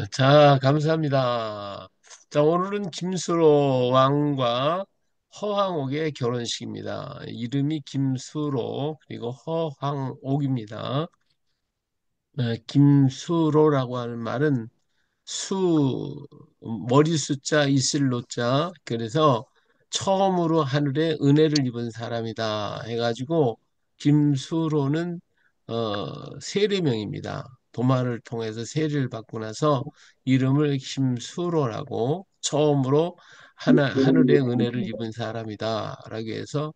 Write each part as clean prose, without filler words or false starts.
자, 감사합니다. 자, 오늘은 김수로 왕과 허황옥의 결혼식입니다. 이름이 김수로, 그리고 허황옥입니다. 김수로라고 하는 말은 수, 머리 숫자, 있을 노자. 그래서 처음으로 하늘에 은혜를 입은 사람이다 해가지고, 김수로는, 세례명입니다. 도마를 통해서 세례를 받고 나서 이름을 김수로라고 처음으로 하늘의 은혜를 입은 사람이다. 라고 해서,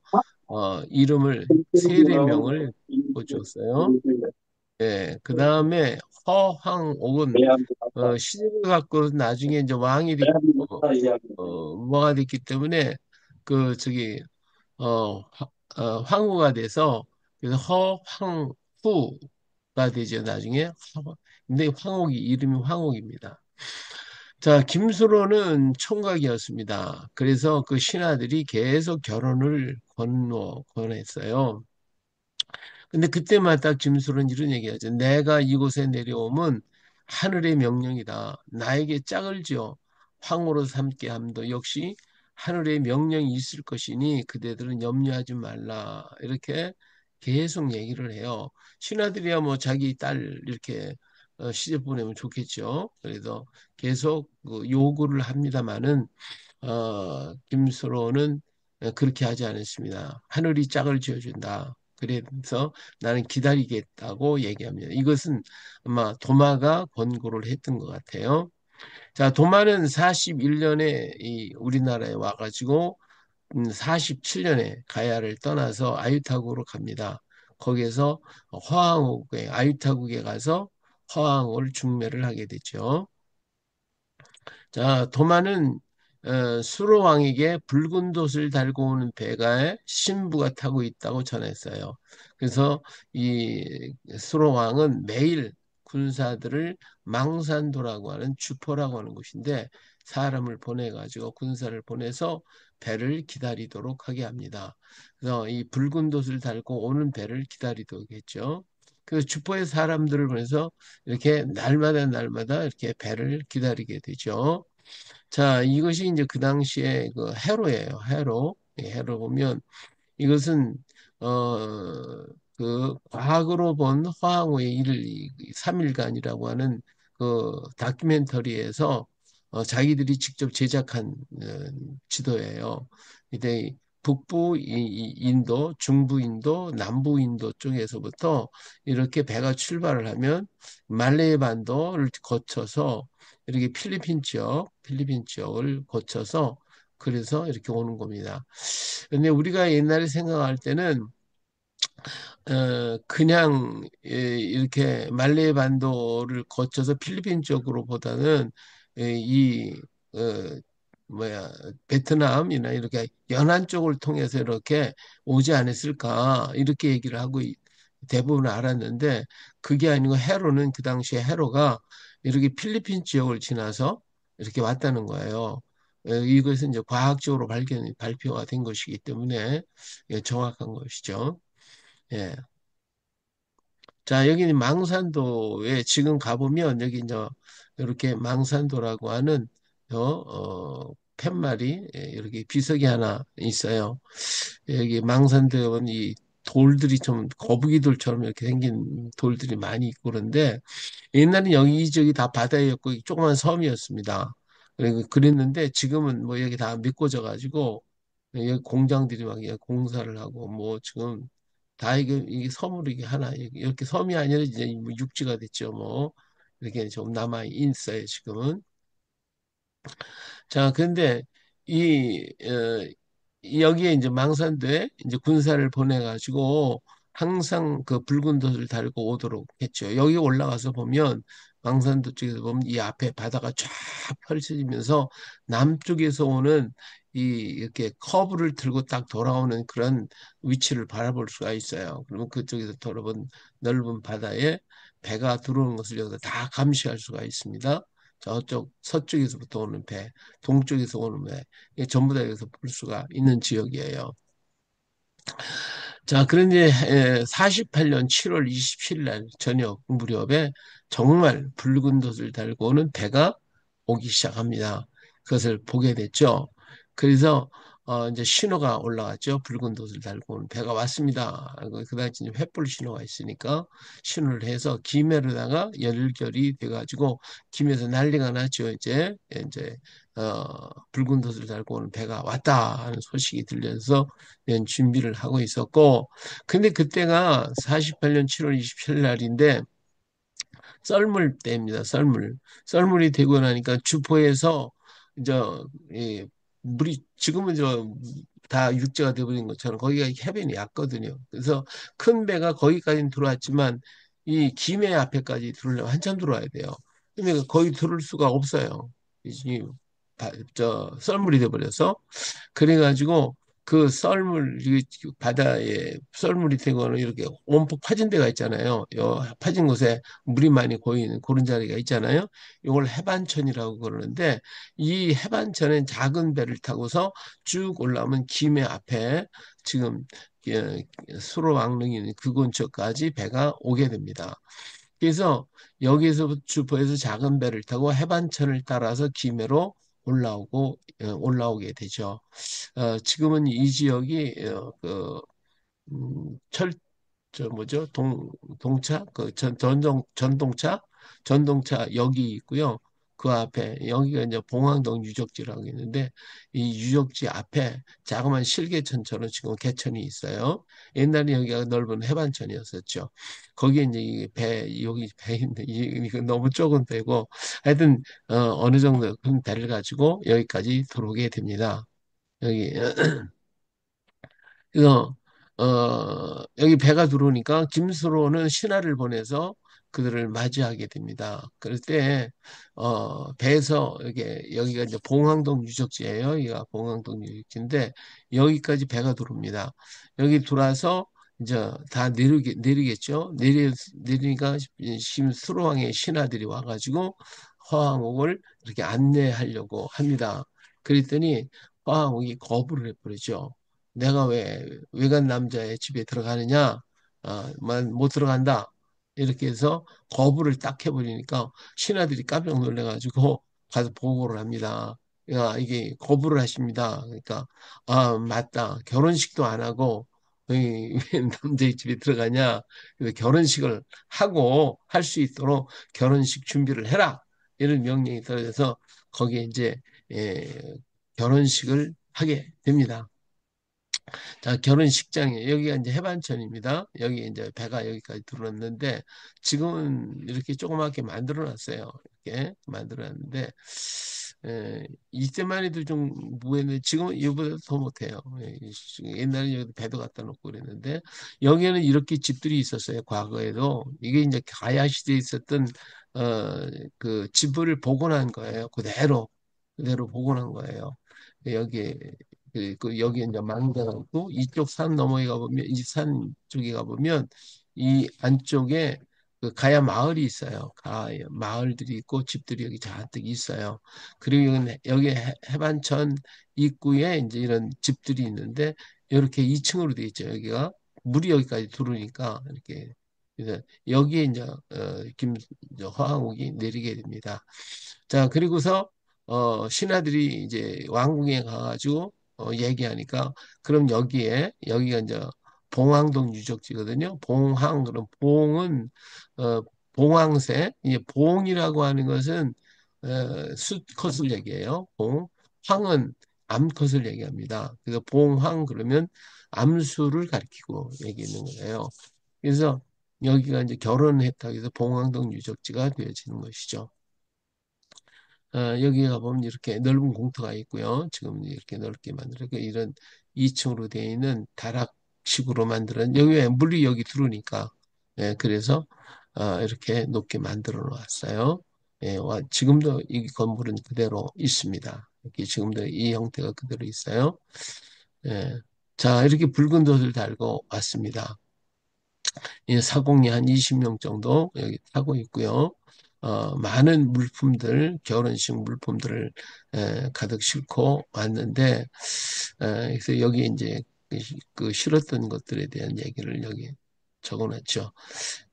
이름을, 세례명을 붙였어요. 예, 그 다음에 허황옥은 시집을 갖고 나중에 이제 왕이 됐고 뭐가 됐기 때문에 그 저기 황후가 돼서 그래서 허황후가 되죠 나중에. 근데 황옥이 이름이 황옥입니다. 자, 김수로는 총각이었습니다. 그래서 그 신하들이 계속 결혼을 권했어요. 근데 그때마다 김수로는 이런 얘기하죠. 내가 이곳에 내려오면 하늘의 명령이다. 나에게 짝을 지어 황후로 삼게 함도 역시 하늘의 명령이 있을 것이니 그대들은 염려하지 말라. 이렇게 계속 얘기를 해요. 신하들이야 뭐 자기 딸 이렇게 시집 보내면 좋겠죠. 그래서 계속 그 요구를 합니다마는 김수로는 그렇게 하지 않았습니다. 하늘이 짝을 지어준다. 그래서 나는 기다리겠다고 얘기합니다. 이것은 아마 도마가 권고를 했던 것 같아요. 자, 도마는 41년에 이 우리나라에 와가지고 47년에 가야를 떠나서 아유타국으로 갑니다. 거기에서 허황옥에 아유타국에 가서 허황을 중매를 하게 되죠. 자, 도마는 수로 왕에게 붉은 돛을 달고 오는 배가에 신부가 타고 있다고 전했어요. 그래서 이 수로 왕은 매일 군사들을 망산도라고 하는 주포라고 하는 곳인데 사람을 보내가지고 군사를 보내서 배를 기다리도록 하게 합니다. 그래서 이 붉은 돛을 달고 오는 배를 기다리도록 했죠. 그 주포의 사람들을 보내서 이렇게 날마다 이렇게 배를 기다리게 되죠. 자, 이것이 이제 그 당시에 그 해로예요. 해로. 해로 보면 이것은 그 과거로 본 화항우의 일 3일간이라고 하는 그 다큐멘터리에서 자기들이 직접 제작한 지도예요. 근데 북부 인도, 중부 인도, 남부 인도 쪽에서부터 이렇게 배가 출발을 하면 말레이 반도를 거쳐서 이렇게 필리핀 지역을 거쳐서 그래서 이렇게 오는 겁니다. 근데 우리가 옛날에 생각할 때는 그냥 이렇게 말레이 반도를 거쳐서 필리핀 쪽으로 보다는 이 어, 뭐야 베트남이나 이렇게 연안 쪽을 통해서 이렇게 오지 않았을까 이렇게 얘기를 하고 대부분 알았는데 그게 아니고 해로는 그 당시에 해로가 이렇게 필리핀 지역을 지나서 이렇게 왔다는 거예요. 이것은 이제 과학적으로 발표가 된 것이기 때문에 정확한 것이죠. 예. 자, 여기는 망산도에 지금 가보면 여기 이제 이렇게 망산도라고 하는 팻말이 이렇게 비석이 하나 있어요. 여기 망산도에 보면 이 돌들이 좀 거북이 돌처럼 이렇게 생긴 돌들이 많이 있고 그런데 옛날엔 여기저기 다 바다였고 조그만 섬이었습니다. 그랬는데 지금은 뭐 여기 다 메꿔져 가지고 여기 공장들이 막 공사를 하고 뭐 지금 다 이게 섬으로 이게 하나 이렇게 섬이 아니라 이제 뭐 육지가 됐죠 뭐 이렇게 좀 남아 있어요 지금은. 자, 근데 여기에 이제 망산도에 이제 군사를 보내가지고 항상 그 붉은 돛을 달고 오도록 했죠. 여기 올라가서 보면 망산도 쪽에서 보면 이 앞에 바다가 쫙 펼쳐지면서 남쪽에서 오는 이 이렇게 커브를 들고 딱 돌아오는 그런 위치를 바라볼 수가 있어요. 그러면 그쪽에서 돌아본 넓은 바다에 배가 들어오는 것을 여기서 다 감시할 수가 있습니다. 저쪽 서쪽에서부터 오는 배, 동쪽에서 오는 배, 이게 전부 다 여기서 볼 수가 있는 지역이에요. 자, 그런데 48년 7월 27일 날 저녁 무렵에 정말 붉은 돛을 달고 오는 배가 오기 시작합니다. 그것을 보게 됐죠. 그래서 이제 신호가 올라왔죠. 붉은 돛을 달고 오는 배가 왔습니다. 그다음에 이제 횃불 신호가 있으니까 신호를 해서 김해로다가 연결이 돼가지고 김해에서 난리가 났죠. 이제 붉은 돛을 달고 오는 배가 왔다 하는 소식이 들려서 준비를 하고 있었고, 근데 그때가 48년 7월 27일 날인데 썰물 때입니다. 썰물이 되고 나니까 주포에서 이제 이 물이 지금은 다 육지가 되어버린 것처럼 거기가 해변이 얕거든요. 그래서 큰 배가 거기까지는 들어왔지만 이 김해 앞에까지 들어오려면 한참 들어와야 돼요. 근데 거기 들어올 수가 없어요. 썰물이 돼버려서. 그래가지고 그 썰물, 바다에 썰물이 되거나 이렇게 온폭 파진 데가 있잖아요. 요 파진 곳에 물이 많이 고이는 그런 자리가 있잖아요. 이걸 해반천이라고 그러는데 이 해반천은 작은 배를 타고서 쭉 올라오면 김해 앞에 지금 수로 왕릉이 있는 그 근처까지 배가 오게 됩니다. 그래서 여기서 주포에서 작은 배를 타고 해반천을 따라서 김해로 올라오게 되죠. 지금은 이 지역이 철, 뭐죠? 동차? 전동차 역이 있고요. 그 앞에, 여기가 이제 봉황동 유적지라고 있는데, 이 유적지 앞에 자그마한 실개천처럼 지금 개천이 있어요. 옛날에 여기가 넓은 해반천이었었죠. 거기에 이제 여기 배인데, 이거 너무 좁은 배고, 하여튼, 어느 정도 큰 배를 가지고 여기까지 들어오게 됩니다. 여기 그래서 여기 배가 들어오니까 김수로는 신하를 보내서 그들을 맞이하게 됩니다. 그럴 때 배에서 여기가 이제 봉황동 유적지예요. 여기가 봉황동 유적지인데 여기까지 배가 들어옵니다. 여기 들어와서 이제 다 내리겠죠. 내리니까 수로왕의 신하들이 와가지고 화항옥을 이렇게 안내하려고 합니다. 그랬더니 화항옥이 거부를 해버리죠. 내가 왜 외간 남자의 집에 들어가느냐? 못 들어간다. 이렇게 해서 거부를 딱 해버리니까 신하들이 깜짝 놀래가지고 가서 보고를 합니다. 야, 이게 거부를 하십니다. 그러니까, 맞다. 결혼식도 안 하고, 왜 남자의 집에 들어가냐? 그래서 결혼식을 하고 할 수 있도록 결혼식 준비를 해라. 이런 명령이 떨어져서 거기에 이제, 예, 결혼식을 하게 됩니다. 자, 결혼식장에 여기가 이제 해반천입니다. 여기 이제 배가 여기까지 들어왔는데 지금은 이렇게 조그맣게 만들어 놨어요. 이렇게 만들어 놨는데 이때만 해도 좀 무했는데 지금은 이보다 더 못해요. 옛날에 여기 배도 갖다 놓고 그랬는데 여기에는 이렇게 집들이 있었어요. 과거에도 이게 이제 가야 시대에 있었던 그 집을 복원한 거예요. 그대로 복원한 거예요. 여기 여기 이제 망대가 있고 이쪽 산 너머에 가보면 이 산 쪽에 가보면 이 안쪽에 그 가야 마을이 있어요. 가야 마을들이 있고 집들이 여기 잔뜩 있어요. 그리고 여기 해반천 입구에 이제 이런 집들이 있는데 이렇게 2층으로 돼 있죠. 여기가 물이 여기까지 들어오니까 이렇게 그래서 여기에 이제 이제 화항옥이 내리게 됩니다. 자, 그리고서 신하들이 이제 왕궁에 가가지고 얘기하니까 그럼 여기가 이제 봉황동 유적지거든요. 그럼 봉은 어, 봉황새. 이제 봉이라고 하는 것은 수컷을 얘기해요. 황은 암컷을 얘기합니다. 그래서 봉황 그러면 암수를 가리키고 얘기하는 거예요. 그래서 여기가 이제 결혼을 했다고 해서 봉황동 유적지가 되어지는 것이죠. 여기 가보면 이렇게 넓은 공터가 있고요. 지금 이렇게 넓게 만들었고 이런 2층으로 되어 있는 다락식으로 만드는 여기 물이 여기 들어오니까 그래서 이렇게 높게 만들어 놓았어요. 지금도 이 건물은 그대로 있습니다. 이렇게 지금도 이 형태가 그대로 있어요. 예. 자, 이렇게 붉은 돛을 달고 왔습니다. 사공이 한 20명 정도 여기 타고 있고요. 많은 물품들, 결혼식 물품들을 가득 싣고 왔는데, 그래서 여기 이제 그 실었던 것들에 대한 얘기를 여기 적어놨죠.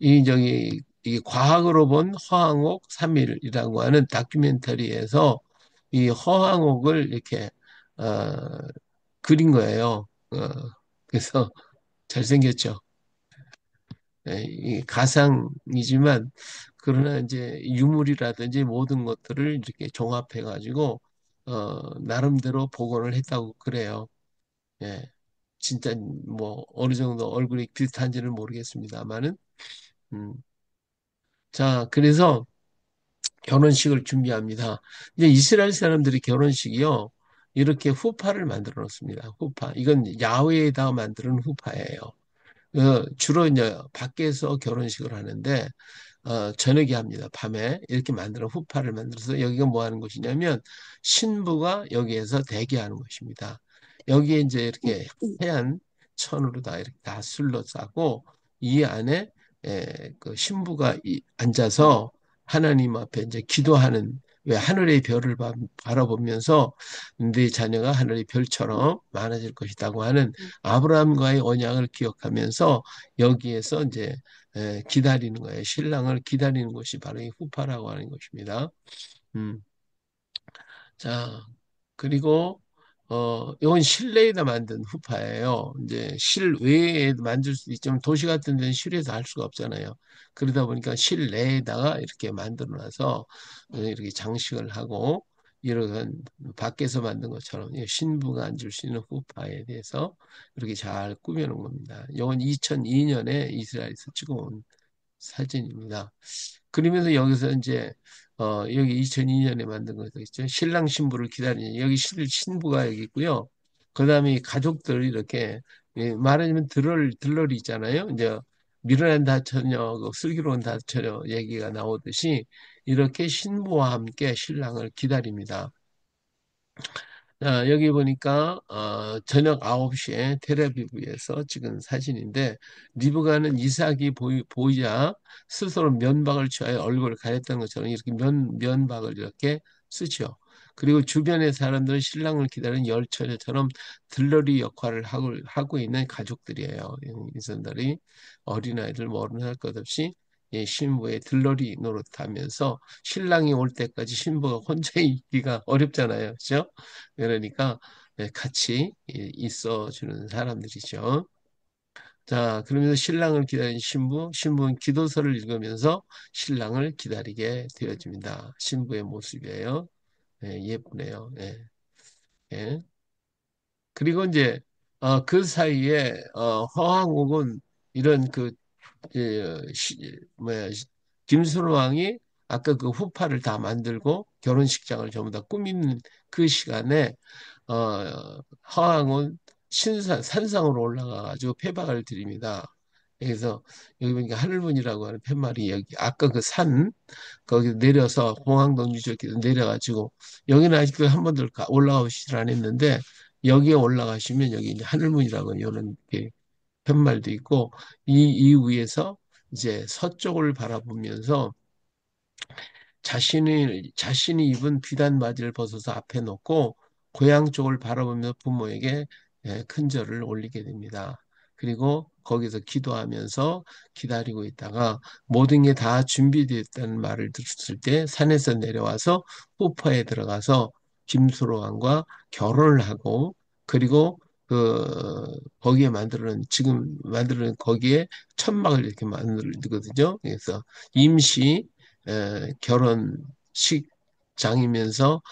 이 저기 이 과학으로 본 허황옥 3일이라고 하는 다큐멘터리에서 이 허황옥을 이렇게 그린 거예요. 그래서 잘생겼죠. 예, 이 가상이지만 그러나 이제 유물이라든지 모든 것들을 이렇게 종합해 가지고 나름대로 복원을 했다고 그래요. 예. 진짜 뭐 어느 정도 얼굴이 비슷한지는 모르겠습니다만은 음. 자, 그래서 결혼식을 준비합니다. 이제 이스라엘 사람들이 결혼식이요. 이렇게 후파를 만들어 놓습니다. 후파. 이건 야외에다 만드는 후파예요. 주로 이제 밖에서 결혼식을 하는데 저녁에 합니다. 밤에 이렇게 만들어 후파를 만들어서 여기가 뭐 하는 곳이냐면 신부가 여기에서 대기하는 곳입니다. 여기에 이제 이렇게 하얀 천으로 다 이렇게 다 둘러싸고 이 안에 그 신부가 앉아서 하나님 앞에 이제 기도하는 왜 하늘의 별을 바라보면서 네 자녀가 하늘의 별처럼 많아질 것이라고 하는 아브라함과의 언약을 기억하면서 여기에서 이제 기다리는 거예요. 신랑을 기다리는 것이 바로 이 후파라고 하는 것입니다. 음. 자, 그리고 이건 실내에다 만든 후파예요. 이제 실외에도 만들 수도 있지만 도시 같은 데는 실외에서 할 수가 없잖아요. 그러다 보니까 실내에다가 이렇게 만들어 놔서 이렇게 장식을 하고 이런 밖에서 만든 것처럼 이 신부가 앉을 수 있는 후파에 대해서 이렇게 잘 꾸며 놓은 겁니다. 이건 2002년에 이스라엘에서 찍어온 사진입니다. 그러면서 여기서 이제 여기 2002년에 만든 거 있죠. 신랑 신부를 기다리는 여기 신부가 여기 있고요. 그다음에 가족들이 이렇게 말하자면 들러리 있잖아요. 이제 미련한 다처녀, 슬기로운 다처녀 얘기가 나오듯이 이렇게 신부와 함께 신랑을 기다립니다. 여기 보니까 저녁 9시에 텔아비브에서 찍은 사진인데 리브가는 이삭이 보이자 스스로 면박을 취하여 얼굴을 가렸던 것처럼 이렇게 면박을 이렇게 쓰죠. 그리고 주변의 사람들은 신랑을 기다리는 열처녀처럼 들러리 역할을 하고 있는 가족들이에요. 이 사람들이 어린아이들 모르는 할 것 없이 이 신부의 들러리 노릇하면서 신랑이 올 때까지 신부가 혼자 있기가 어렵잖아요. 그렇죠? 그러니까 같이 있어주는 사람들이죠. 자, 그러면서 신랑을 기다리는 신부는 기도서를 읽으면서 신랑을 기다리게 되어집니다. 신부의 모습이에요. 예쁘네요. 예. 그리고 이제 그 사이에 허황옥은 이런 그 뭐야 김순호 왕이 아까 그 후파를 다 만들고 결혼식장을 전부 다 꾸미는 그 시간에 허황은 산상으로 올라가가지고 패박을 드립니다. 그래서 여기 보니까 하늘문이라고 하는 팻말이 여기 아까 그 산 거기 내려서 공항동 유적지로 내려가지고 여기는 아직도 한 번도 올라가 보시질 않았는데 여기에 올라가시면 여기 이제 하늘문이라고 이런 게 팻말도 있고 이 위에서 이제 서쪽을 바라보면서 자신이 입은 비단 바지를 벗어서 앞에 놓고 고향 쪽을 바라보며 부모에게 큰절을 올리게 됩니다. 그리고 거기서 기도하면서 기다리고 있다가 모든 게 다 준비되었다는 말을 들었을 때 산에서 내려와서 후퍼에 들어가서 김수로 왕과 결혼을 하고 그리고 거기에 지금 만드는 거기에 천막을 이렇게 만들거든요. 그래서 임시 결혼식장이면서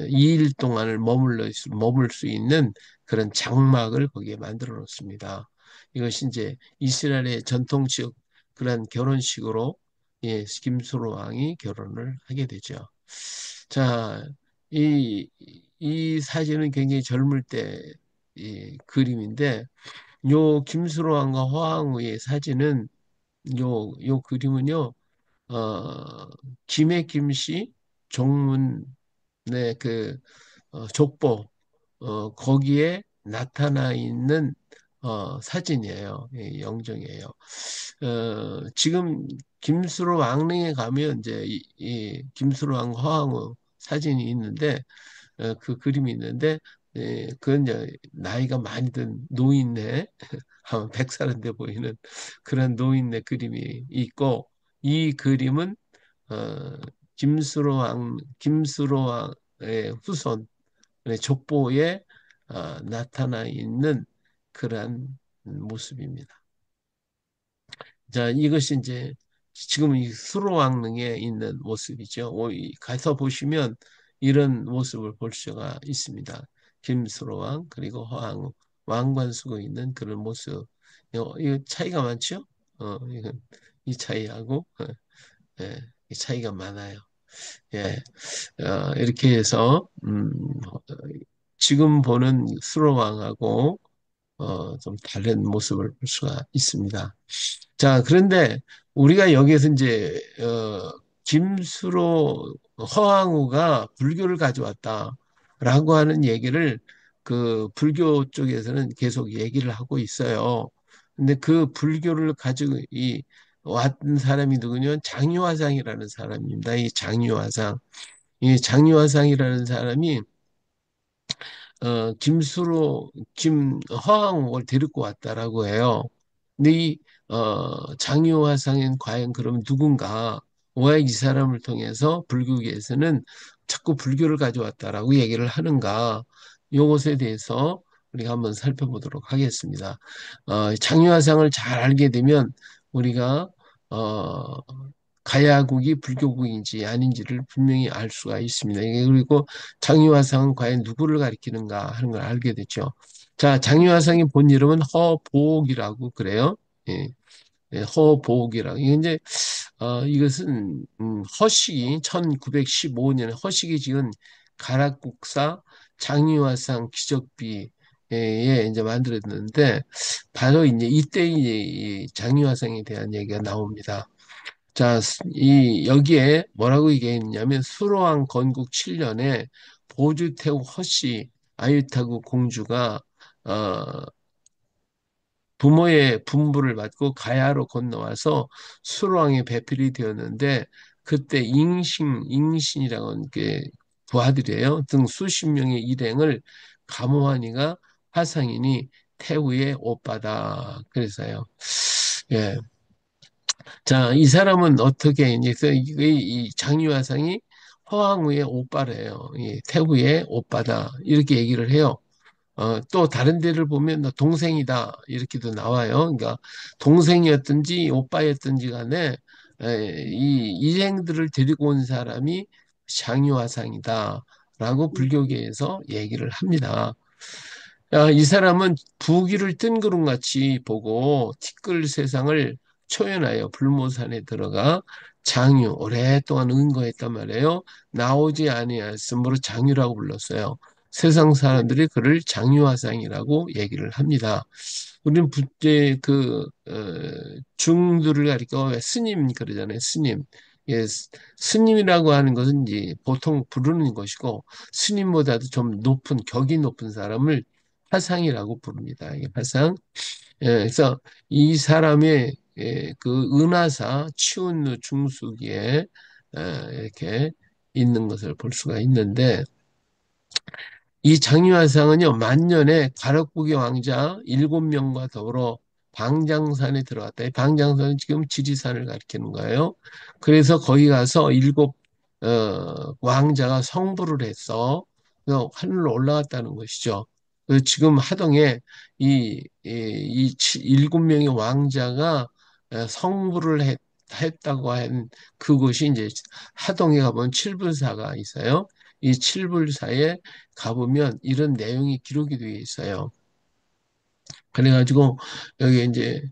2일 동안을 머물 수 있는 그런 장막을 거기에 만들어 놓습니다. 이것이 이제 이스라엘의 전통적 그런 결혼식으로 김수로 왕이 결혼을 하게 되죠. 자, 이 사진은 굉장히 젊을 때 이 그림인데 요 김수로 왕과 허황우의 사진은 요 그림은요 어, 김해 김씨 종문의 그 족보 거기에 나타나 있는 사진이에요. 예, 영정이에요. 지금 김수로 왕릉에 가면 이제 이 김수로 왕 허황후 사진이 있는데 그 그림이 있는데 그건 이제 나이가 많이 든 노인네 한 100살은 돼 보이는 그런 노인네 그림이 있고 이 그림은 어, 김수로 왕의 후손 족보에 나타나 있는 그러한 모습입니다. 자, 이것이 이제 지금 이 수로왕릉에 있는 모습이죠. 가서 보시면 이런 모습을 볼 수가 있습니다. 김수로왕 그리고 허왕 왕관 쓰고 있는 그런 모습. 이거 차이가 많죠? 이건 이 차이하고 예, 이 차이가 많아요. 예, 이렇게 해서 지금 보는 수로왕하고 좀 다른 모습을 볼 수가 있습니다. 자, 그런데 우리가 여기에서 이제 김수로 허황우가 불교를 가져왔다라고 하는 얘기를 그 불교 쪽에서는 계속 얘기를 하고 있어요. 근데 그 불교를 가지고 왔던 사람이 누구냐면 장유화상이라는 사람입니다. 이 장유화상. 이 장유화상이라는 사람이 김허항을 데리고 왔다라고 해요. 근데 이 장유화상인 과연 그럼 누군가? 왜 이 사람을 통해서 불교계에서는 자꾸 불교를 가져왔다라고 얘기를 하는가? 이것에 대해서 우리가 한번 살펴보도록 하겠습니다. 장유화상을 잘 알게 되면 우리가 어, 가야국이 불교국인지 아닌지를 분명히 알 수가 있습니다. 그리고 장유화상은 과연 누구를 가리키는가 하는 걸 알게 되죠. 자, 장유화상의 본 이름은 허보옥이라고 그래요. 예, 예, 허보옥이라고. 이게 이제 이것은 허식이 1915년에 허식이 지은 가락국사 장유화상 기적비에 이제 만들었는데 바로 이제 이때 이 장유화상에 대한 얘기가 나옵니다. 자, 여기에 뭐라고 얘기했냐면 수로왕 건국 7년에 보주태후 허씨 아유타구 공주가 어, 부모의 분부를 받고 가야로 건너와서 수로왕의 배필이 되었는데 그때 잉신이라고 하는 게 부하들이에요. 등 수십 명의 일행을 감호하니가 화상이니 태후의 오빠다. 그래서요. 예. 자, 이 사람은 어떻게 이제 이 장유화상이 허황우의 오빠래요. 이 태후의 오빠다. 이렇게 얘기를 해요. 또 다른 데를 보면 너 동생이다. 이렇게도 나와요. 그러니까 동생이었든지 오빠였든지 간에 이 일행들을 데리고 온 사람이 장유화상이다. 라고 불교계에서 얘기를 합니다. 이 사람은 부귀를 뜬구름같이 보고 티끌 세상을 초연하여 불모산에 들어가 장유 오랫동안 은거했단 말이에요. 나오지 아니하였으므로 장유라고 불렀어요. 세상 사람들이 그를 장유화상이라고 얘기를 합니다. 우리는 중들을 가리켜 왜 스님 그러잖아요. 스님. 예, 스님이라고 하는 것은 이제 보통 부르는 것이고 스님보다도 좀 높은 격이 높은 사람을 화상이라고 부릅니다. 이게 화상. 그래서 이 사람의 그 은하사 치운누 중수기에 이렇게 있는 것을 볼 수가 있는데 이 장유화상은요, 만년에 가락국의 왕자 7명과 더불어 방장산에 들어갔다. 이 방장산은 지금 지리산을 가리키는 거예요. 그래서 거기 가서 왕자가 성불을 했어. 그래서 하늘로 올라갔다는 것이죠. 그래서 지금 하동에 이 7명의 왕자가 성불을 했다고 한 그곳이 이제 하동에 가보면 칠불사가 있어요. 이 칠불사에 가보면 이런 내용이 기록이 되어 있어요. 그래가지고 여기 이제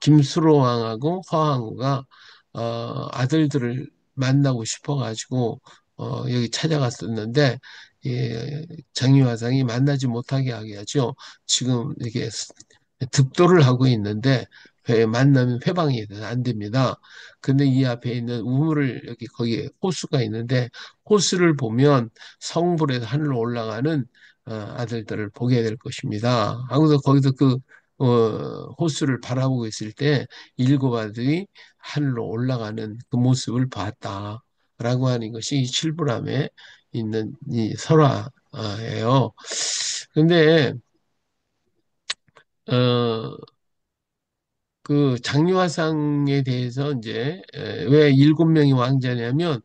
김수로 왕하고 허왕우가 아들들을 만나고 싶어가지고 여기 찾아갔었는데 장유화상이 만나지 못하게 하게 하죠. 지금 이게 득도를 하고 있는데 만나면 회방이 돼서 안 됩니다. 근데 이 앞에 있는 우물을 여기 거기에 호수가 있는데 호수를 보면 성불에서 하늘로 올라가는 아들들을 보게 될 것입니다. 하고서 거기서 호수를 바라보고 있을 때 일곱 아들이 하늘로 올라가는 그 모습을 봤다라고 하는 것이 이 칠불암에 있는 이 설화예요. 근데 어, 그 장유화상에 대해서 이제 왜 일곱 명이 왕자냐면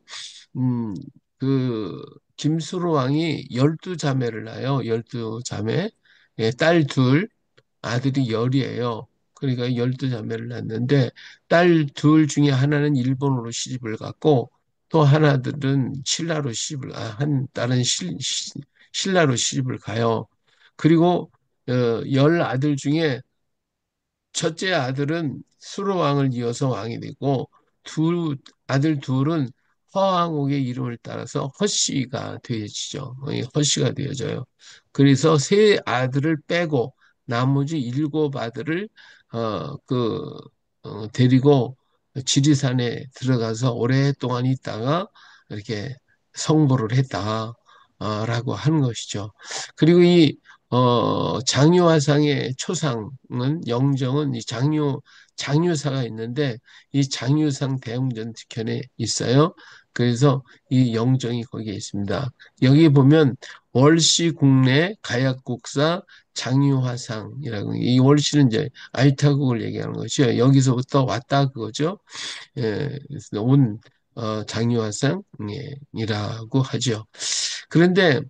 음, 그 김수로 왕이 12자매를 낳아요. 12자매. 예, 딸 둘, 아들이 열이에요. 그러니까 12자매를 낳는데 딸 둘 중에 하나는 일본으로 시집을 갔고 또 하나들은 신라로 시집을 한 딸은 신라로 시집을 가요. 그리고 열 아들 중에 첫째 아들은 수로왕을 이어서 왕이 되고 두 아들 둘은 허왕옥의 이름을 따라서 허씨가 되어지죠. 허씨가 되어져요. 그래서 세 아들을 빼고 나머지 일곱 아들을 그 데리고 지리산에 들어가서 오랫동안 있다가 이렇게 성보를 했다라고 하는 것이죠. 그리고 이 장유화상의 초상은 영정은 이 장유사가 있는데 이 장유상 대웅전 뒤편에 있어요. 그래서 이 영정이 거기에 있습니다. 여기 보면 월시 국내 가약국사 장유화상이라고 이 월시는 이제 알타국을 얘기하는 거죠. 여기서부터 왔다 그거죠. 예, 그래서 온 장유화상이라고 하죠. 그런데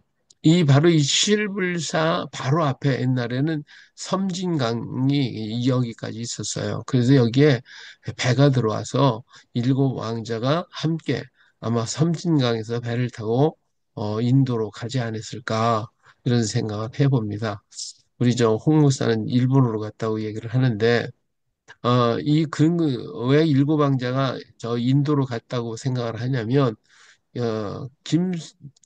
이 바로 이 실불사 바로 앞에 옛날에는 섬진강이 여기까지 있었어요. 그래서 여기에 배가 들어와서 일곱 왕자가 함께 아마 섬진강에서 배를 타고 인도로 가지 않았을까 이런 생각을 해봅니다. 우리 저 홍 목사는 일본으로 갔다고 얘기를 하는데 왜 일곱 왕자가 저 인도로 갔다고 생각을 하냐면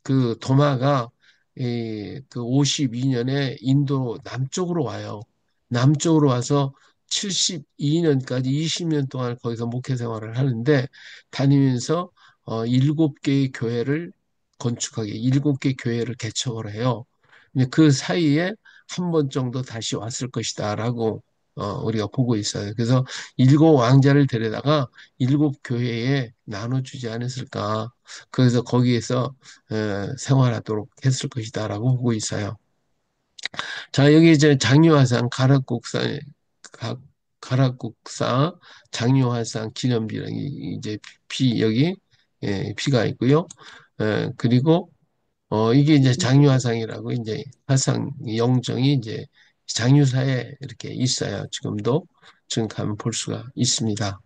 그 도마가 그 52년에 인도 남쪽으로 와요. 남쪽으로 와서 72년까지 20년 동안 거기서 목회 생활을 하는데 다니면서 일곱 개의 교회를 건축하게 일곱 개 교회를 개척을 해요. 근데 그 사이에 한 번 정도 다시 왔을 것이다라고 우리가 보고 있어요. 그래서 일곱 왕자를 데려다가 일곱 교회에 나눠주지 않았을까. 그래서 거기에서 생활하도록 했을 것이다라고 보고 있어요. 자, 여기 이제 장유화상 가락국사, 가, 가락국사 장유화상 기념비랑 이제 여기 피가 있고요. 그리고 이게 이제 장유화상이라고 이제 화상 영정이 이제 장유사에 이렇게 있어요. 지금 가면 볼 수가 있습니다.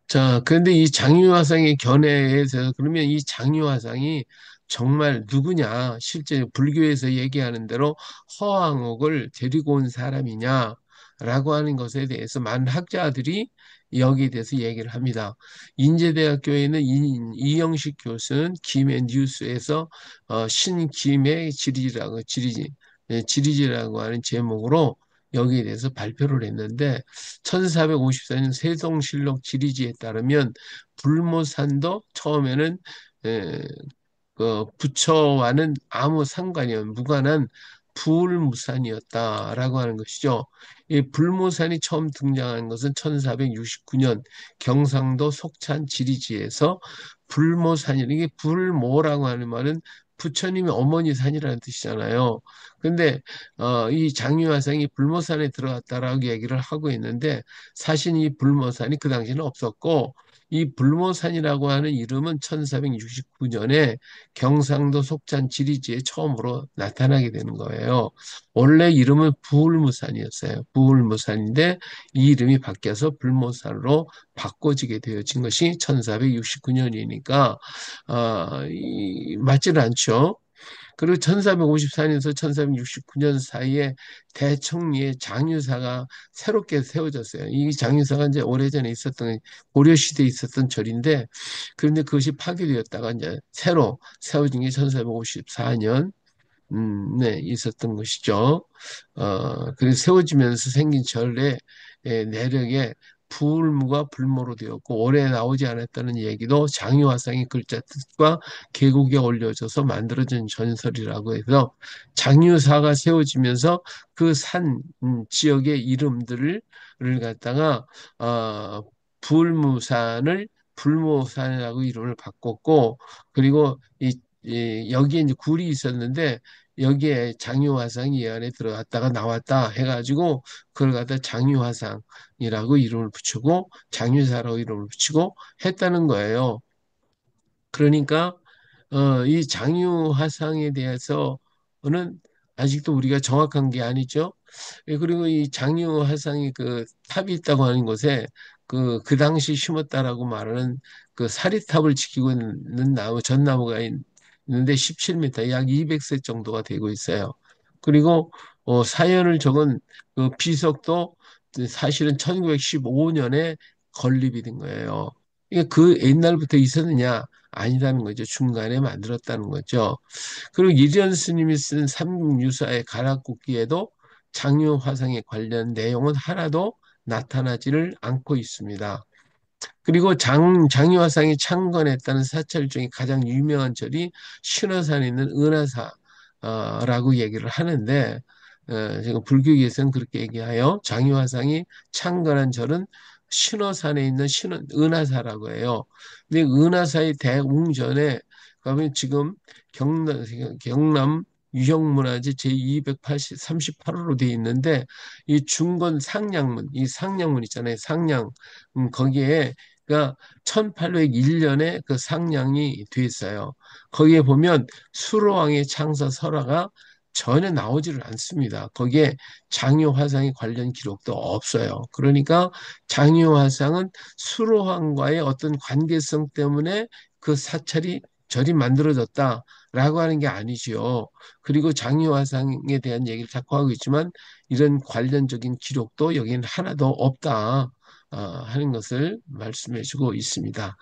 자, 그런데 이 장유화상의 견해에서 그러면 이 장유화상이 정말 누구냐? 실제 불교에서 얘기하는 대로 허왕옥을 데리고 온 사람이냐라고 하는 것에 대해서 많은 학자들이 여기에 대해서 얘기를 합니다. 인제대학교에는 이영식 교수는 김의 뉴스에서 신김의 지리지라고 하는 제목으로 여기에 대해서 발표를 했는데 1454년 세종실록 지리지에 따르면 불모산도 처음에는 에, 그 부처와는 아무 상관이 없는 무관한 불무산이었다라고 하는 것이죠. 이 불무산이 처음 등장한 것은 1469년 경상도 속찬 지리지에서 불모산이라는 게 불모라고 하는 말은 부처님의 어머니 산이라는 뜻이잖아요. 근데 이 장유화상이 불모산에 들어갔다라고 얘기를 하고 있는데 사실 이 불모산이 그 당시에는 없었고 이 불모산이라고 하는 이름은 1469년에 경상도 속찬 지리지에 처음으로 나타나게 되는 거예요. 원래 이름은 부울무산이었어요. 부울무산인데 이 이름이 바뀌어서 불모산으로 바꿔지게 되어진 것이 1469년이니까 맞지는 않죠. 그리고 1454년에서 1469년 사이에 대청리에 장유사가 새롭게 세워졌어요. 이 장유사가 이제 오래전에 있었던 고려시대에 있었던 절인데 그런데 그것이 파괴되었다가 이제 새로 세워진 게 1454년 네, 있었던 것이죠. 그래서 세워지면서 생긴 절의 내력에 부울무가 불모로 되었고 오래 나오지 않았다는 얘기도 장유화상의 글자 뜻과 계곡에 올려져서 만들어진 전설이라고 해서 장유사가 세워지면서 그 산 지역의 이름들을 갖다가 부울무산을 불모산이라고 이름을 바꿨고 그리고 이 여기에 이제 굴이 있었는데 여기에 장유화상이 이 안에 들어갔다가 나왔다 해가지고 그걸 갖다 장유화상이라고 이름을 붙이고 장유사라고 이름을 붙이고 했다는 거예요. 그러니까 이 장유화상에 대해서는 아직도 우리가 정확한 게 아니죠. 예, 그리고 이 장유화상이 그 탑이 있다고 하는 곳에 그 당시 심었다라고 말하는 그 사리탑을 지키고 있는 나무, 전나무가 있는데 17m, 약 200세 정도가 되고 있어요. 그리고 사연을 적은 그 비석도 사실은 1915년에 건립이 된 거예요. 이게 그 옛날부터 있었느냐? 아니라는 거죠. 중간에 만들었다는 거죠. 그리고 이련 스님이 쓴 삼육유사의 가락국기에도 장유 화상에 관련 내용은 하나도 나타나지를 않고 있습니다. 그리고 장유화상이 창건했다는 사찰 중에 가장 유명한 절이 신화산에 있는 은하사라고 얘기를 하는데 지금 불교계에서는 그렇게 얘기하여 장유화상이 창건한 절은 신화산에 있는 은하사라고 해요. 근데 은하사의 대웅전에 가면 지금 경남 유형문화재 제280, 38호로 돼 있는데 이 중건 상량문, 이 상량문 있잖아요. 상량 거기에 그러니까 1801년에 그 상량이 돼 있어요. 거기에 보면 수로왕의 창사 설화가 전혀 나오지를 않습니다. 거기에 장유화상의 관련 기록도 없어요. 그러니까 장유화상은 수로왕과의 어떤 관계성 때문에 그 사찰이 절이 만들어졌다라고 하는 게 아니지요. 그리고 장유화상에 대한 얘기를 자꾸 하고 있지만 이런 관련적인 기록도 여기는 하나도 없다. 하는 것을 말씀해 주고 있습니다.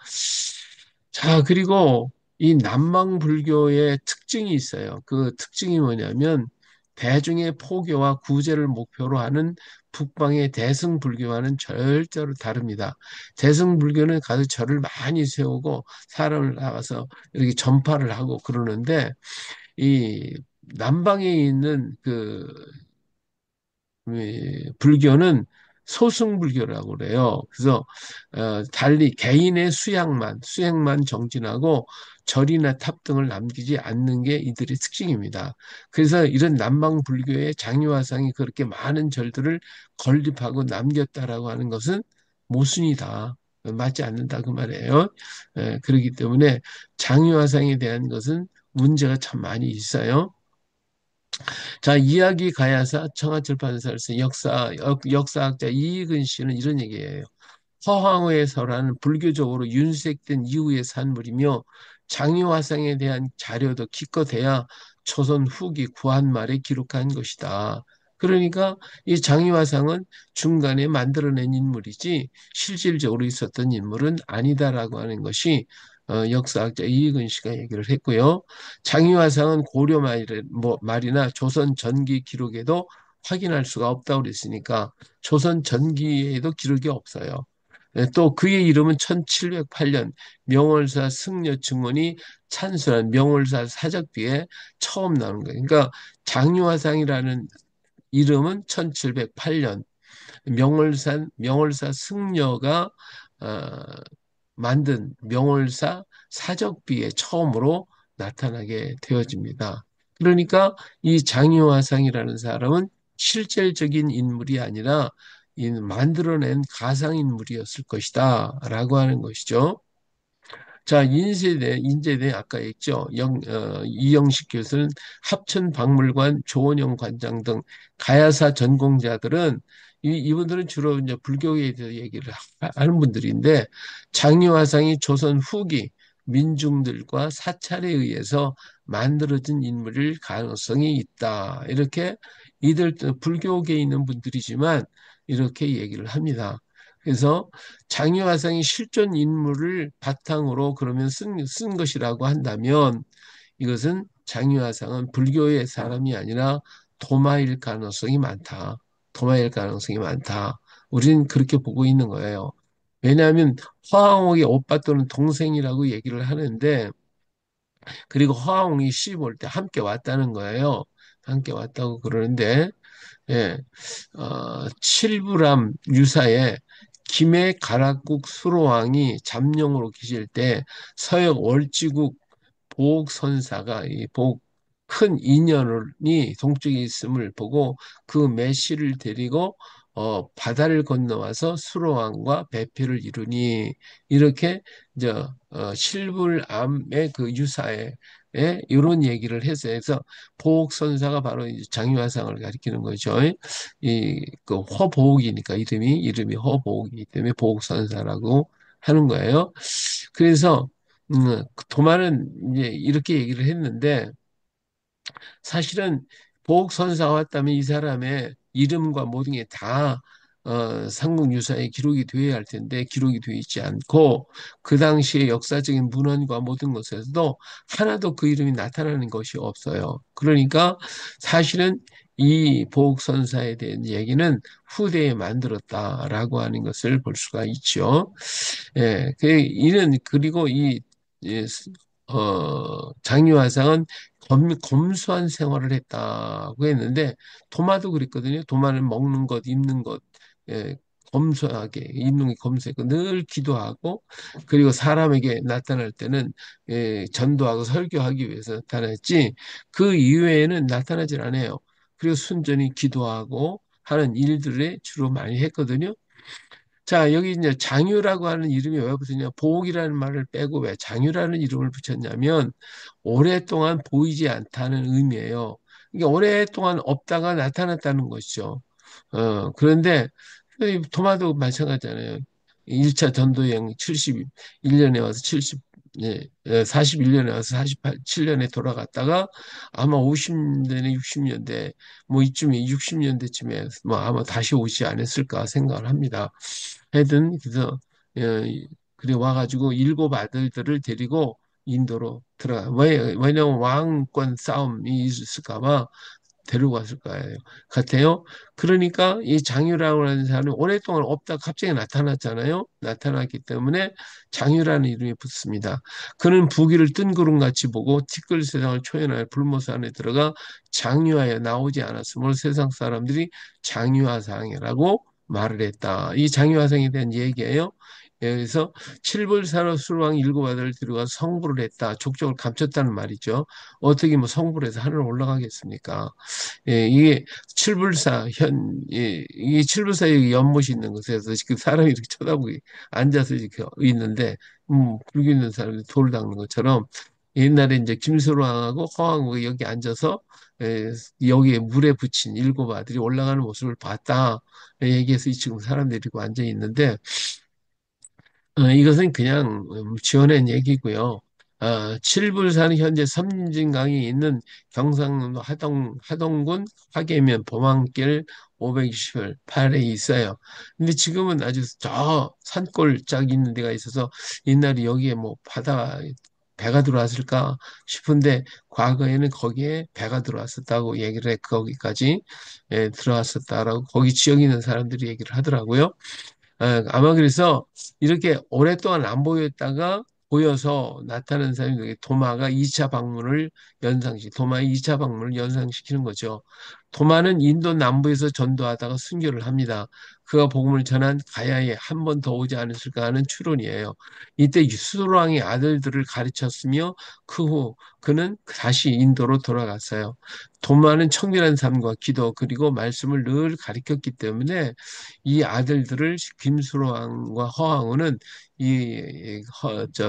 자, 그리고 이 남방불교의 특징이 있어요. 그 특징이 뭐냐면 대중의 포교와 구제를 목표로 하는 북방의 대승불교와는 절대로 다릅니다. 대승불교는 가서 절을 많이 세우고 사람을 나가서 이렇게 전파를 하고 그러는데 이 남방에 있는 불교는 소승불교라고 그래요. 그래서 달리 개인의 수행만 정진하고 절이나 탑 등을 남기지 않는 게 이들의 특징입니다. 그래서 이런 남방 불교의 장유화상이 그렇게 많은 절들을 건립하고 남겼다라고 하는 것은 모순이다. 맞지 않는다 그 말이에요. 그렇기 때문에 장유화상에 대한 것은 문제가 참 많이 있어요. 자, 이야기 가야사 청아철판사를 쓴 역사학자 이익은 씨는 이런 얘기예요. 허황의 설화는 불교적으로 윤색된 이후의 산물이며 장유화상에 대한 자료도 기껏해야 조선 후기 구한말에 기록한 것이다. 그러니까 이 장유화상은 중간에 만들어낸 인물이지 실질적으로 있었던 인물은 아니다라고 하는 것이 역사학자 이익은 씨가 얘기를 했고요. 장유화상은 고려 말이나 조선 전기 기록에도 확인할 수가 없다고 그랬으니까 조선 전기에도 기록이 없어요. 또 그의 이름은 1708년 명월사 승려 증언이 찬술한 명월사 사적비에 처음 나오는 거예요. 그러니까 장유화상이라는 이름은 1708년 명월사 승려가 어, 만든 명월사 사적비에 처음으로 나타나게 되어집니다. 그러니까 이 장유화상이라는 사람은 실질적인 인물이 아니라 만들어낸 가상인물이었을 것이다 라고 하는 것이죠. 자, 인제대 아까 했죠. 이영식 교수는 합천박물관, 조원영 관장 등 가야사 전공자들은 이분들은 주로 이제 불교에 대해서 얘기를 하는 분들인데 장유화상이 조선 후기 민중들과 사찰에 의해서 만들어진 인물일 가능성이 있다. 이렇게 이들 불교계에 있는 분들이지만 이렇게 얘기를 합니다. 그래서 장유화상이 실존 인물을 바탕으로 그러면 쓴 것이라고 한다면 이것은 장유화상은 불교의 사람이 아니라 도마일 가능성이 많다. 도마일 가능성이 많다. 우리는 그렇게 보고 있는 거예요. 왜냐하면 화항옥의 오빠 또는 동생이라고 얘기를 하는데 그리고 화항옥이 시집 올 때 함께 왔다는 거예요. 함께 왔다고 그러는데 예, 칠부람 유사에 김해 가락국 수로왕이 잠룡으로 계실 때 서역 월지국 보옥선사가 이 보옥 큰 인연이 동쪽에 있음을 보고 그 메시를 데리고 바다를 건너와서 수로왕과 배필을 이루니 이렇게 이제 실불암의 그 유사에 이런 얘기를 해서 보옥선사가 바로 이제 장유화상을 가리키는 거죠. 이 그 허보옥이니까 이름이 허보옥이기 때문에 보옥선사라고 하는 거예요. 그래서 도마는 이제 이렇게 얘기를 했는데 사실은 보옥선사가 왔다면 이 사람의 이름과 모든 게 다 삼국유사에 기록이 되어야 할 텐데 기록이 되어 있지 않고 그 당시의 역사적인 문헌과 모든 것에서도 하나도 그 이름이 나타나는 것이 없어요. 그러니까 사실은 이 보옥선사에 대한 얘기는 후대에 만들었다라고 하는 것을 볼 수가 있죠. 예, 이는 그리고 이, 장유화상은 검소한 생활을 했다고 했는데 도마도 그랬거든요. 도마는 먹는 것, 입는 것, 예, 검소하게 입는 게 검소했고 늘 기도하고 그리고 사람에게 나타날 때는 전도하고 설교하기 위해서 나타났지 그 이외에는 나타나질 않아요. 그리고 순전히 기도하고 하는 일들에 주로 많이 했거든요. 자, 여기 이제 장유라고 하는 이름이 왜 붙었냐? 보옥이라는 말을 빼고 왜 장유라는 이름을 붙였냐면 오랫동안 보이지 않다는 의미예요. 이게 오랫동안 없다가 나타났다는 것이죠. 그런데 이 토마도 마찬가지잖아요. 1차 전도여행 71년에 와서 41년에 와서 47년에 돌아갔다가 아마 50년대, 60년대 뭐 이쯤에 60년대쯤에 뭐 아마 다시 오지 않았을까 생각을 합니다. 하여튼 그래서 그래 와가지고 일곱 아들들을 데리고 인도로 들어가. 왜냐면 왕권 싸움이 있을까 봐 데리고 갔을 거예요. 같아요. 그러니까 이 장유라고 하는 사람이 오랫동안 없다 갑자기 나타났잖아요. 나타났기 때문에 장유라는 이름이 붙습니다. 그는 부귀를 뜬구름같이 보고 티끌 세상을 초연하여 불모스 안에 들어가 장유하여 나오지 않았으므로 세상 사람들이 장유하상이라고 말을 했다. 이 장유하상에 대한 얘기예요. 그래서 칠불사로 수르왕 일곱 아들을 데려가 성불을 했다. 족적을 감췄다는 말이죠. 어떻게 뭐 성불해서 하늘 올라가겠습니까? 이게 이게 칠불사의 연못이 있는 곳에서 그 사람이 이렇게 쳐다보고 앉아서 이렇게 있는데, 불교 있는 사람이 돌을 닦는 것처럼 옛날에 이제 김수로왕하고 허왕하고 여기 앉아서 여기에 물에 붙인 일곱 아들이 올라가는 모습을 봤다. 얘기해서 지금 사람들이 이렇게 앉아 있는데, 이것은 그냥 지어낸 얘기고요. 칠불산 현재 섬진강이 있는 경상도 하동군 화계면 범안길 528에 있어요. 근데 지금은 아주 저 산골 짝 있는 데가 있어서 옛날에 여기에 뭐 배가 들어왔을까 싶은데 과거에는 거기에 배가 들어왔었다고 얘기를 해 거기까지 들어왔었다라고 거기 지역에 있는 사람들이 얘기를 하더라고요. 아마 그래서 이렇게 오랫동안 안 보였다가 보여서 나타난 사람이 도마가 2차 방문을 도마의 2차 방문을 연상시키는 거죠. 도마는 인도 남부에서 전도하다가 순교를 합니다. 그가 복음을 전한 가야에 한 번 더 오지 않았을까 하는 추론이에요. 이때 수로왕의 아들들을 가르쳤으며 그 후 그는 다시 인도로 돌아갔어요. 도마는 청결한 삶과 기도 그리고 말씀을 늘 가르쳤기 때문에 이 아들들을 김수로왕과 허왕후는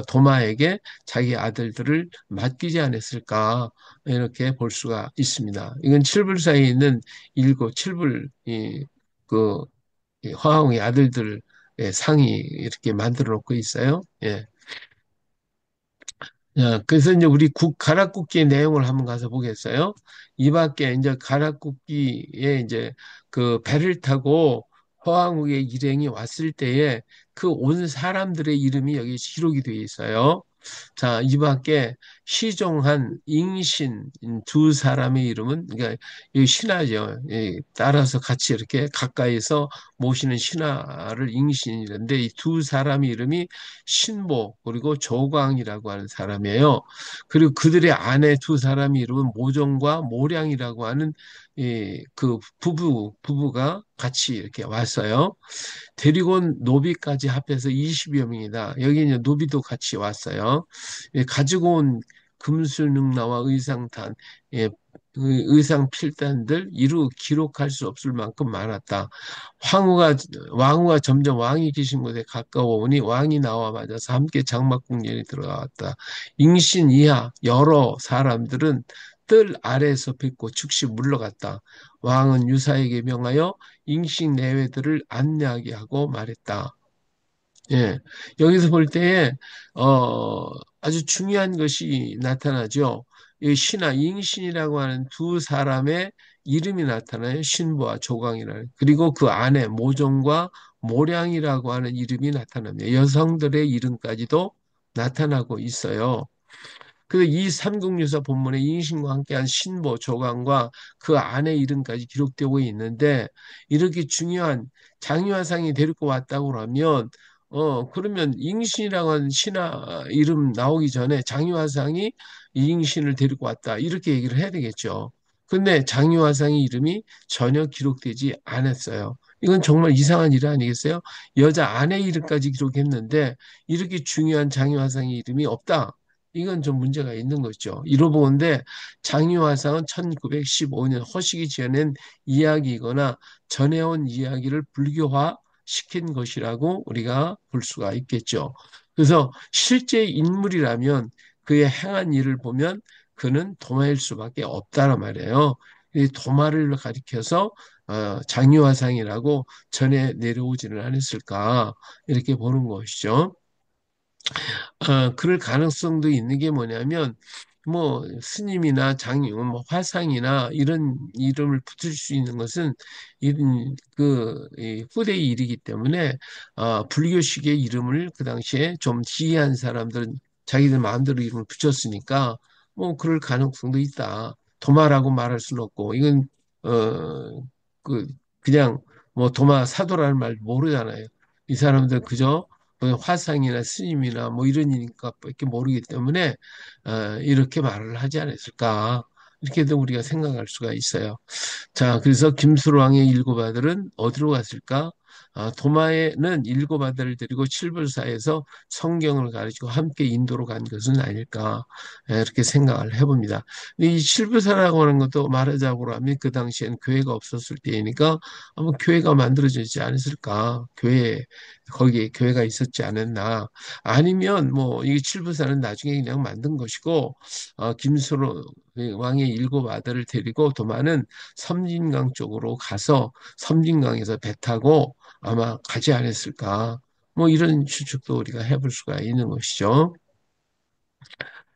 도마에게 자기 아들들을 맡기지 않았을까 이렇게 볼 수가 있습니다. 이건 칠불사에 있는 칠불 그 허왕의 아들들의 상이 이렇게 만들어 놓고 있어요. 예. 자, 그래서 이제 우리 가락국기의 내용을 한번 가서 보겠어요. 이 밖에 이제 가락국기에 이제 그 배를 타고 허왕국의 일행이 왔을 때에 그 온 사람들의 이름이 여기 기록이 되어 있어요. 자, 이 밖에 시종한, 잉신 두 사람의 이름은 그러니까 이 신하죠. 따라서 같이 이렇게 가까이서 모시는 신하를 잉신이라는데 이 두 사람의 이름이 신보 그리고 조광이라고 하는 사람이에요. 그리고 그들의 아내 두 사람의 이름은 모종과 모량이라고 하는 그 부부가 같이 이렇게 왔어요. 데리고 온 노비까지 합해서 20여 명이다. 여기 이제 노비도 같이 왔어요. 가지고 온 금수능라와 의상탄, 예, 의상 필단들 이루 기록할 수 없을 만큼 많았다. 황후가 왕후가 점점 왕이 계신 곳에 가까워 오니 왕이 나와 맞아서 함께 장막 궁전에 들어갔다. 잉신 이하 여러 사람들은 뜰 아래에서 뵙고 즉시 물러갔다. 왕은 유사에게 명하여 잉신 내외들을 안내하게 하고 말했다. 예, 여기서 볼 때에 아주 중요한 것이 나타나죠. 이 신하 잉신이라고 하는 두 사람의 이름이 나타나요. 신부와 조광이라는. 그리고 그 안에 모종과 모량이라고 하는 이름이 나타납니다. 여성들의 이름까지도 나타나고 있어요. 그이 삼국유사 본문에 인신과 함께한 신보, 조광과 그 아내 이름까지 기록되고 있는데 이렇게 중요한 장유아상이 데리고 왔다고 하면 그러면 잉신이라고 하는 신하 이름 나오기 전에 장유아상이 잉신을 데리고 왔다 이렇게 얘기를 해야 되겠죠. 근데 장유아상의 이름이 전혀 기록되지 않았어요. 이건 정말 이상한 일 아니겠어요? 여자 아내 이름까지 기록했는데 이렇게 중요한 장유아상의 이름이 없다. 이건 좀 문제가 있는 거죠. 이로 보건대 장유화상은 1915년 허식이 지어낸 이야기이거나 전해온 이야기를 불교화 시킨 것이라고 우리가 볼 수가 있겠죠. 그래서 실제 인물이라면 그의 행한 일을 보면 그는 도마일 수밖에 없다는 말이에요. 이 도마를 가리켜서 장유화상이라고 전해 내려오지는 않았을까 이렇게 보는 것이죠. 그럴 가능성도 있는 게 뭐냐면, 뭐, 스님이나 장님, 뭐, 화상이나 이런 이름을 붙일 수 있는 것은, 이 후대의 일이기 때문에, 불교식의 이름을 그 당시에 좀 지혜한 사람들은 자기들 마음대로 이름을 붙였으니까, 뭐, 그럴 가능성도 있다. 도마라고 말할 수는 없고, 이건, 어, 그, 그냥, 뭐, 도마 사도라는 말 모르잖아요. 이 사람들 그저 화상이나 스님이나 뭐 이런 이니까밖에 모르기 때문에 이렇게 말을 하지 않았을까 이렇게도 우리가 생각할 수가 있어요. 자, 그래서 김수로 왕의 일곱 아들은 어디로 갔을까? 도마에는 일곱 아들을 데리고 칠불사에서 성경을 가르치고 함께 인도로 간 것은 아닐까 이렇게 생각을 해봅니다. 근데 이 칠불사라고 하는 것도 말하자고 하면 그 당시엔 교회가 없었을 때이니까 아마 교회가 만들어지지 않았을까? 거기에 교회가 있었지 않았나? 아니면 뭐 이 칠불사는 나중에 그냥 만든 것이고 김수로 왕의 일곱 아들을 데리고 도마는 섬진강 쪽으로 가서 섬진강에서 배 타고 아마 가지 않았을까. 뭐 이런 추측도 우리가 해볼 수가 있는 것이죠.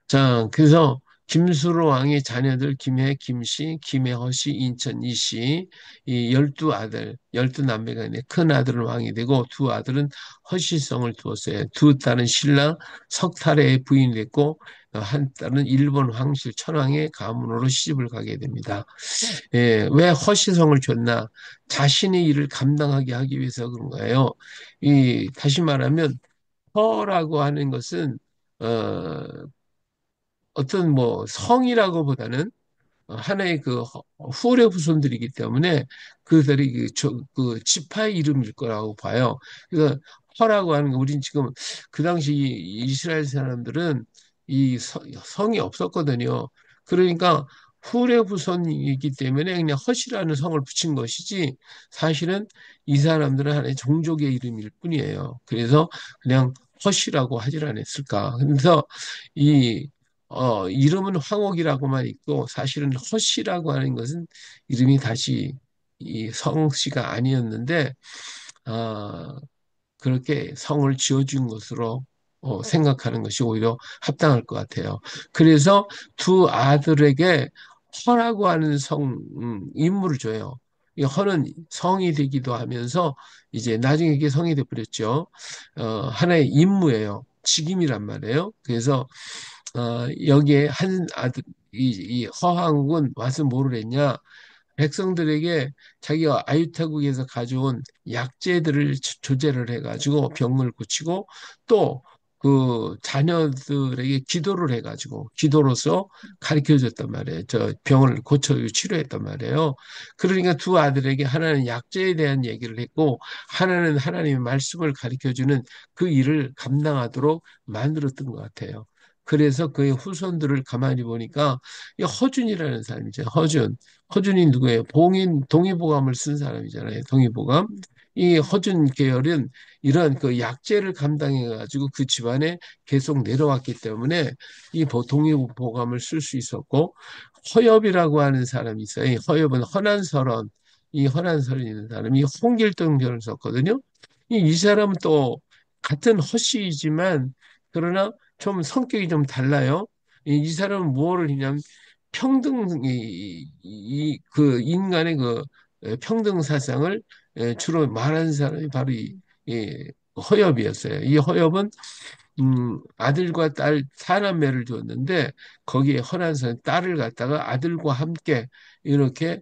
자, 그래서 김수로 왕의 자녀들 김해, 김씨, 김해, 허씨, 인천, 이씨 이 열두 아들, 열두 남매가 있는데 큰 아들은 왕이 되고 두 아들은 허씨성을 두었어요. 두 딸은 신라 석탈의 부인이 됐고 한 딸은 일본 황실 천황의 가문으로 시집을 가게 됩니다. 예, 왜 허시성을 줬나? 자신의 일을 감당하게 하기 위해서 그런 거예요. 다시 말하면, 허라고 하는 것은, 어, 어떤 뭐 성이라고 보다는 하나의 그 후레 후손들이기 때문에 그들이 그 지파의 이름일 거라고 봐요. 그래서 허라고 하는 거, 우린 지금 그 당시 이스라엘 사람들은 성이 없었거든요. 그러니까 후레 후손이기 때문에 그냥 헛이라는 성을 붙인 것이지 사실은 이 사람들은 하나의 종족의 이름일 뿐이에요. 그래서 그냥 헛이라고 하질 않았을까. 그래서 이 이름은 황옥이라고만 있고 사실은 허씨라고 하는 것은 이름이 다시 이 성씨가 아니었는데 어, 그렇게 성을 지어준 것으로 생각하는 것이 오히려 합당할 것 같아요. 그래서 두 아들에게 허라고 하는 인물을 줘요. 이 허는 성이 되기도 하면서 이제 나중에 이게 성이 돼버렸죠. 하나의 임무예요. 직임이란 말이에요. 그래서 여기에 한 아들, 이 허황국은 와서 뭐를 했냐? 백성들에게 자기가 아유타국에서 가져온 약재들을 조제를 해가지고 병을 고치고 또 그 자녀들에게 기도를 해가지고 기도로서 가르쳐 줬단 말이에요. 저 병을 고쳐 치료했단 말이에요. 그러니까 두 아들에게 하나는 약재에 대한 얘기를 했고 하나는 하나님의 말씀을 가르쳐 주는 그 일을 감당하도록 만들었던 것 같아요. 그래서 그의 후손들을 가만히 보니까 이 허준이라는 사람이죠. 허준. 허준이 누구예요? 동의보감을 쓴 사람이잖아요. 동의보감. 이 허준 계열은 이런 그 약재를 감당해 가지고 그 집안에 계속 내려왔기 때문에 이 동의보감을 쓸 수 있었고, 허엽이라고 하는 사람이 있어요. 이 허엽은 허난설원, 이 허난설원 있는 사람이 홍길동전을 썼거든요. 이 사람은 또 같은 허씨이지만 그러나 좀 성격이 좀 달라요. 이 사람은 무엇을 했냐면 평등 그 인간의 그 평등 사상을 주로 말하는 사람이 바로 이 허엽이었어요. 이 허엽은 아들과 딸 사남매를 줬는데 거기에 허난선 딸을 갖다가 아들과 함께 이렇게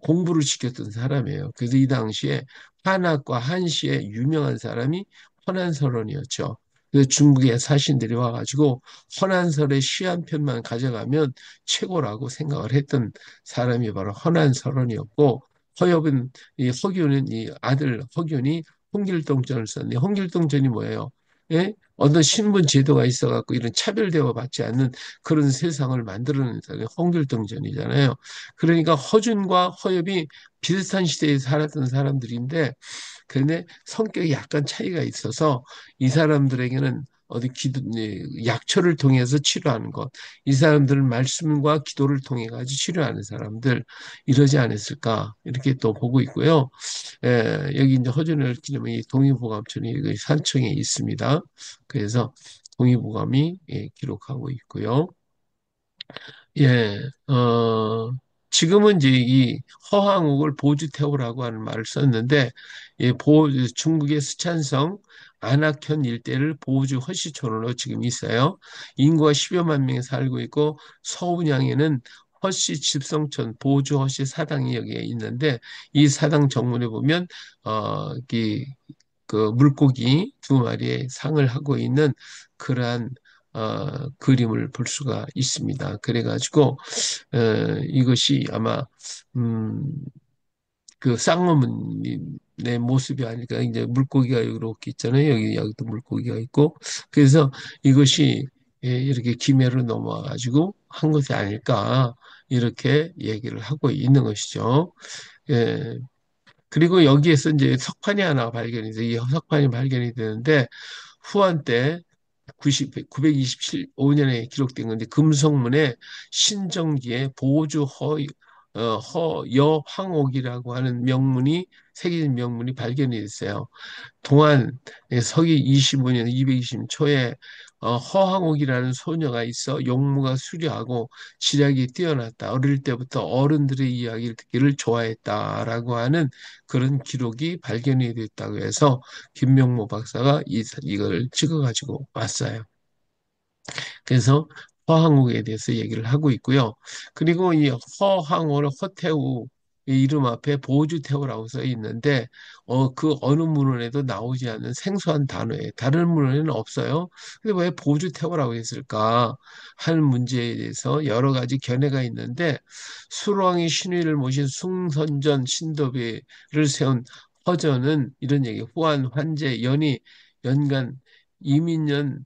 공부를 시켰던 사람이에요. 그래서 이 당시에 한학과 한시에 유명한 사람이 허난설원이었죠. 그래서 중국의 사신들이 와가지고 허난설의 시 한 편만 가져가면 최고라고 생각을 했던 사람이 바로 허난설원이었고, 허엽은 이 허균은 이 아들 허균이 홍길동전을 썼는데, 홍길동전이 뭐예요? 예? 어떤 신분 제도가 있어갖고 이런 차별대우 받지 않는 그런 세상을 만들어낸 사람이 홍길동전이잖아요. 그러니까 허준과 허엽이 비슷한 시대에 살았던 사람들인데, 그런데 성격이 약간 차이가 있어서 이 사람들에게는 어디 약초를 통해서 치료하는 것, 이 사람들은 말씀과 기도를 통해 가지고 치료하는 사람들 이러지 않았을까 이렇게 또 보고 있고요. 여기 이제 허준을 기념한 이 동의보감촌이 여기 산청에 있습니다. 그래서 동의보감이 기록하고 있고요. 예, 지금은 이제 이 허황옥을 보주태후라고 하는 말을 썼는데, 중국의 스촨성 안악현 일대를 보주 허씨촌으로 지금 있어요. 인구가 10여만 명이 살고 있고, 서운양에는 허씨 집성촌 보주 허씨 사당이 여기에 있는데, 이 사당 정문에 보면, 그 물고기 두 마리의 상을 하고 있는 그러한 그림을 볼 수가 있습니다. 그래가지고 이것이 아마 음, 그 쌍어문의 모습이 아닐까. 이제 물고기가 이렇게 있잖아요. 여기도 물고기가 있고, 그래서 이것이 이렇게 기매로 넘어와가지고 한 것이 아닐까 이렇게 얘기를 하고 있는 것이죠. 예, 그리고 여기에서 이제 석판이 하나 발견이 돼요. 이 석판이 발견이 되는데 후한 때 927, 5년에 기록된 건데 금속문에 신정기에 보주 허여황옥이라고 하는 명문이 새겨진 명문이 발견이 됐어요. 동안 서기 25년 220 초에 허황옥이라는 소녀가 있어 용모가 수려하고 지략이 뛰어났다. 어릴 때부터 어른들의 이야기를 듣기를 좋아했다라고 하는 그런 기록이 발견이 됐다고 해서 김명모 박사가 이걸 찍어가지고 왔어요. 그래서 허항옥에 대해서 얘기를 하고 있고요. 그리고 이 허항옥을 허태우 이 이름 앞에 보주태우라고 써 있는데 그 어느 문헌에도 나오지 않는 생소한 단어예요. 다른 문헌에는 없어요. 근데 왜 보주태우라고 했을까 하는 문제에 대해서 여러 가지 견해가 있는데 수로왕이 신위를 모신 숭선전 신도비를 세운 허전은 이런 얘기 후한 환제 연이 연간 이민년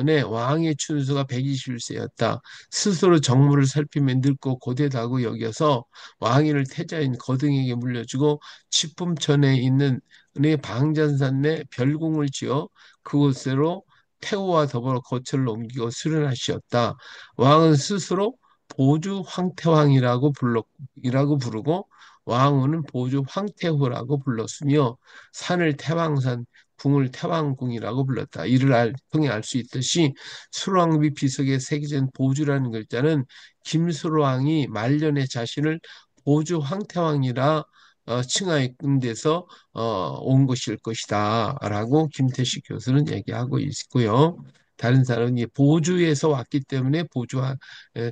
네, 왕의 춘수가 121세였다. 스스로 정무를 살피며 늙고 고되다고 여겨서 왕위를 태자인 거등에게 물려주고 칠품천에 있는 네 방전산 내 별궁을 지어 그곳으로 태후와 더불어 거처를 옮기고 수련하시었다. 왕은 스스로 보주 황태왕이라고 이라고 부르고 왕후는 보주 황태후라고 불렀으며 산을 태왕산 궁을 태왕궁이라고 불렀다. 통해 알 수 있듯이 수로왕비 비석에 새겨진 보주라는 글자는 김수로왕이 말년에 자신을 보주 황태왕이라 칭하였던 데서 온 것일 것이다라고 김태식 교수는 얘기하고 있고요. 다른 사람은 이 보주에서 왔기 때문에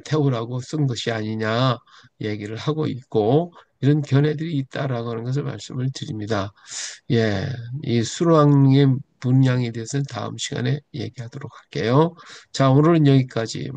태우라고 쓴 것이 아니냐 얘기를 하고 있고 이런 견해들이 있다라고 하는 것을 말씀을 드립니다. 예, 이 수로왕의 분량에 대해서는 다음 시간에 얘기하도록 할게요. 자, 오늘은 여기까지.